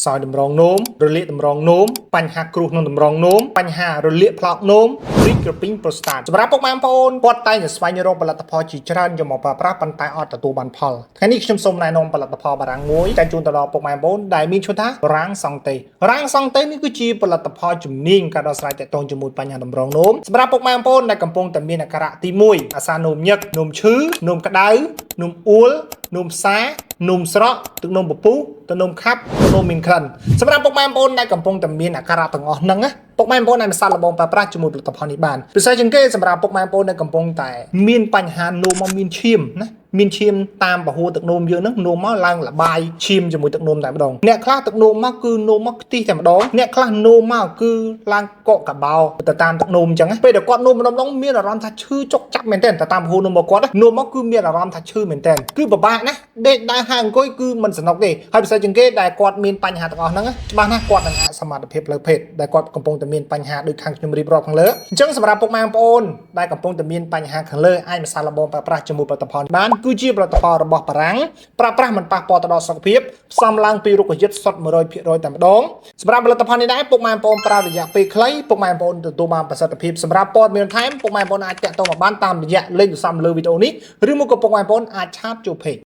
សោយតម្រងនោមរលាកតម្រងនោមបញ្ហាគ្រោះក្នុងតម្រងនោមបញ្ហារលាកផ្លោកនោមរីកក្រពីងប្រូស្តាតសម្រាប់ពុកម៉ែបងប្អូនគាត់តែងតែស្វែងរកផលិតផលជាច្រើនយកមកប្រើប្រាស់ប៉ុន្តែអត់ទទួលបានផលថ្ងៃនេះខ្ញុំសូមណែនាំផលិតផលបារាំងមួយតែជូនទៅដល់ពុកម៉ែបងប្អូនដែលមានឈ្មោះថារាងសង់តេរាងសង់តេនេះគឺជាផលិតផលជំនាញការដោះស្រាយទាក់ទងជាមួយបញ្ហាតម្រងនោមសម្រាប់ពុកម៉ែបងប្អូនដែលកំពុងតែមានអាការៈទី1អាសានោមញឹកនោមឈឺនោមក្តៅនោមអួលនោមផ្សានោមស្រក់ទឹកនោមពពុះទឹកនោមខាប់ទឹកនោមមានក្លិនសម្រាប់ពុកម៉ែបងប្អូនដែលកំពុងតែមានអាការៈទាំងអស់ហ្នឹងណាពុកម៉ែបងប្អូនដែលមិនសាកល្បងប្រើប្រាស់ជាមួយផលិតផលនេះបានពិសេសជាងគេសម្រាប់ពុកម៉ែបងប្អូនដែលកំពុងតែមានបញ្ហានោមមកមានឈាមណាមានឈាមតាមពហុទឹកនោមយើងហ្នឹងនោមមកឡើងលបាយឈាមជាមួយទឹកនោមតែម្ដងអ្នកខ្លះទឹកនោមមកគឺនោមមកខ្ទិះតែម្ដងអ្នកខ្លះនោមមកគឺឡើងកកកបោទៅតាមទឹកនោមអញ្ចឹងពេលដែលគាត់នោមម្ដងមានអារម្មណ៍ថាឈឺចុកចាប់មែនទែនទៅតាមពហុនោមរបស់គាត់នោមមកគឺមានអារម្មណ៍ថាឈឺមែនទែនគឺពិបាកណាស់ដេកដើរហើរអង្គុយគឺមិនសនុកទេហើយពិសេសជាងគេដែលគាត់មានបញ្ហាទាំងអស់ហ្នឹងច្បាស់ណាស់គាត់នឹងអសមត្ថភាពផ្លូវភេទដែលគាត់កំពុងតែមានបញ្ហាដូចខាងខ្ញុំរៀបរាប់ខាងលើអញ្ចឹងសម្រាប់ពុកម៉ែបងប្អូនដែលកំពុងតែមានបញ្ហាខាងលើអាចមិនសាកល្បងប្រើប្រាស់ជាមួយផលិតផលបានគឺជាផលិតផលរបស់បារាំងប្រើប្រាស់មិនប៉ះពាល់ទៅដល់សុខភាពផ្សំឡើងពីរុក្ខជាតិសុទ្ធ 100% តែម្ដងសម្រាប់ផលិតផលនេះដែរពុកម៉ែបងប្អូនប្រើរយៈពេលខ្លីពុកម៉ែបងប្អូនទទួលបានប្រសិទ្ធភាពសម្រាប់ព័ត៌មានបន្ថែមពុកម៉ែបងប្អូនអាចតាក់ទងមកបានតាមរយៈលេខទូរស័ព្ទលើវីដេអូនេះឬមកក៏ពុកម៉ែបងប្អូនអាចឆាតចូលពេក